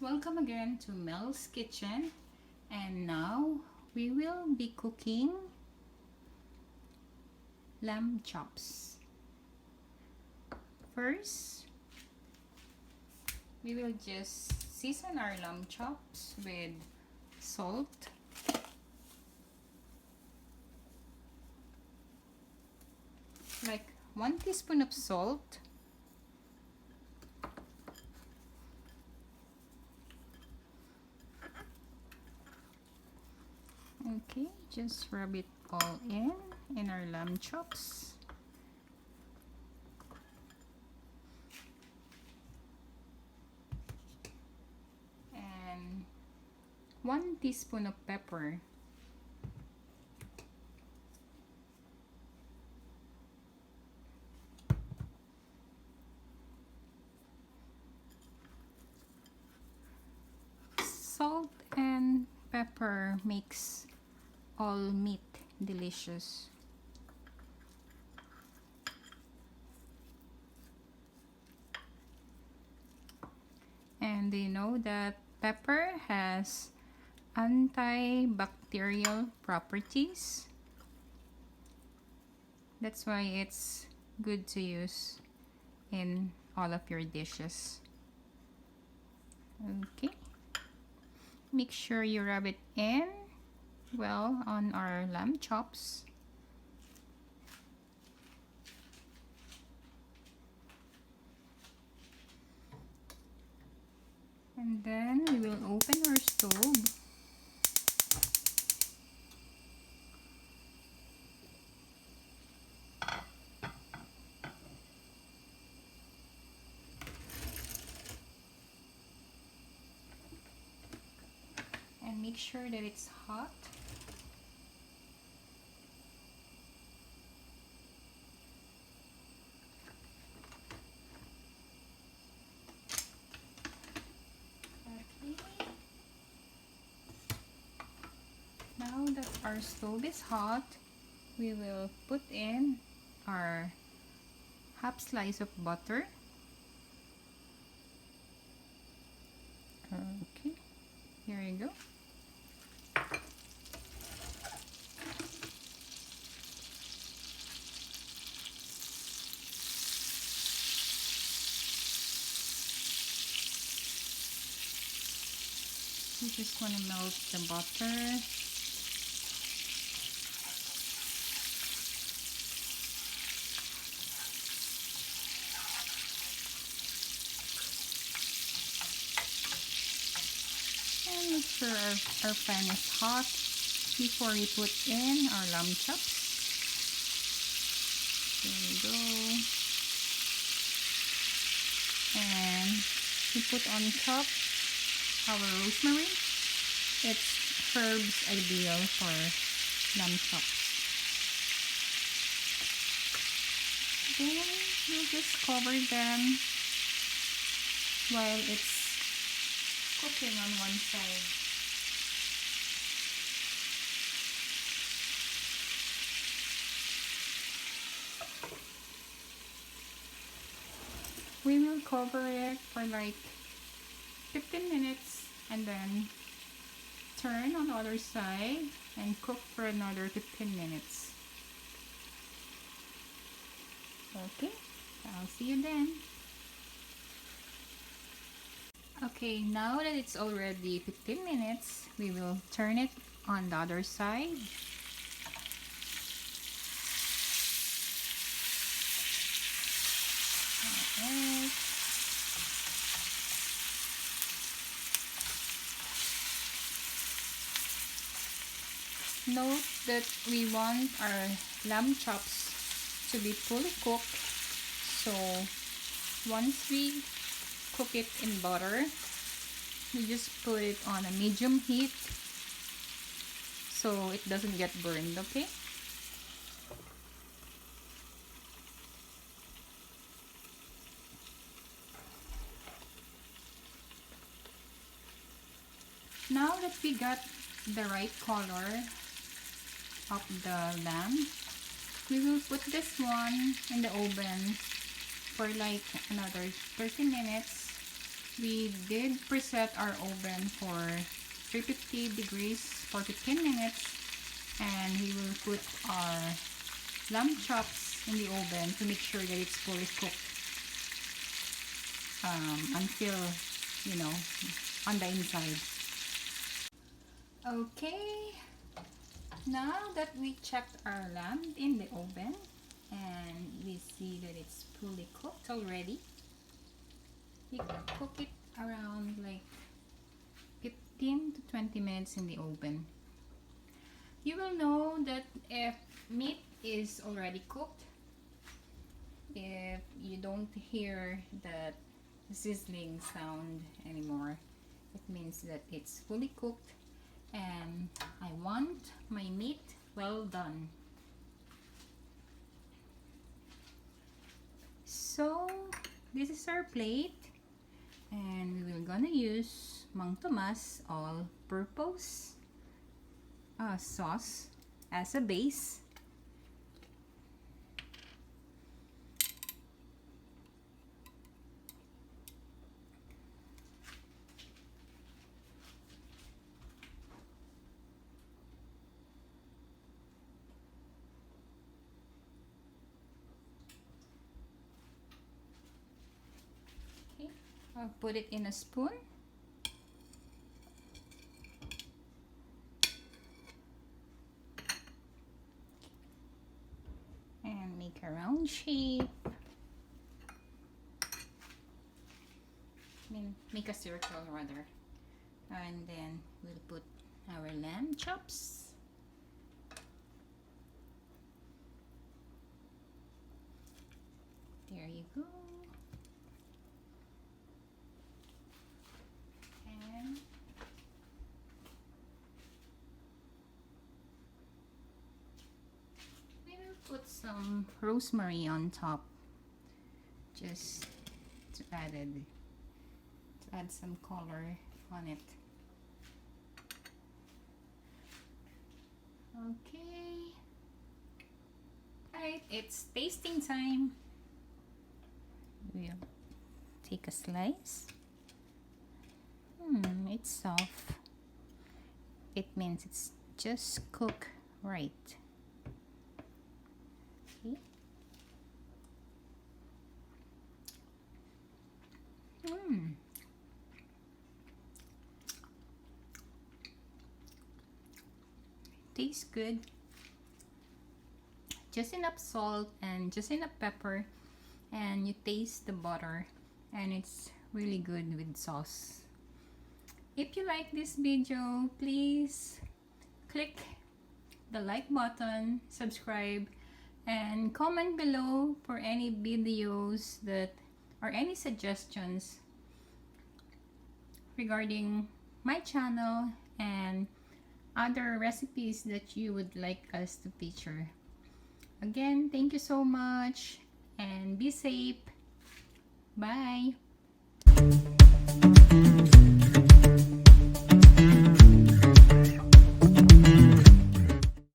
Welcome again to Mel's Kitchen, and now we will be cooking lamb chops. First, we will just season our lamb chops with salt, like 1 teaspoon of salt, okay, just rub it all in our lamb chops. And 1 teaspoon of pepper. Salt and pepper makes all meat delicious. And do you know that pepper has antibacterial properties? That's why it's good to use in all of your dishes. Okay, make sure you rub it in well on our lamb chops. And then we will open our stove. And make sure that it's hot. Now that our stove is hot, we will put in our half slice of butter. Okay, here you go. You just want to melt the butter. And make sure our pan is hot before we put in our lamb chops. There we go. And we put on top our rosemary. It's herbs ideal for lamb chops. Then we'll just cover them while it's cooking on one side. We will cover it for like 15 minutes and then turn on the other side and cook for another 15 minutes. Okay, I'll see you then. Okay, now that it's already 15 minutes, we will turn it on the other side. Alright. Note that we want our lamb chops to be fully cooked, so once we cook it in butter, we just put it on a medium heat so it doesn't get burned, okay? Now that we got the right color of the lamb, we put this one in the oven for like another 30 minutes. We did preset our oven for 350 degrees for 15 minutes, and we will put our lamb chops in the oven to make sure that it's fully cooked until, you know, on the inside. Okay, now that we checked our lamb in the oven and we see that it's fully cooked already, you can cook it around like 15 to 20 minutes in the oven. You will know that if meat is already cooked, if you don't hear that sizzling sound anymore, it means that it's fully cooked and I want my meat well done. So this is our plate, and we're gonna use Mang Tomas all-purpose sauce as a base. Okay, I'll put it in a spoon. Make a round shape. Make a circle rather, and then we'll put our lamb chops. There you go. And put some rosemary on top, just to add some color on it. Okay, alright, it's tasting time. We'll take a slice. It's soft. It means it's just cooked right. Tastes good. Just enough salt and just enough pepper, and you taste the butter, and it's really good with sauce. If you like this video, please click the like button, subscribe, and comment below for any videos that or any suggestions regarding my channel and other recipes that you would like us to feature. Again, thank you so much and be safe. Bye.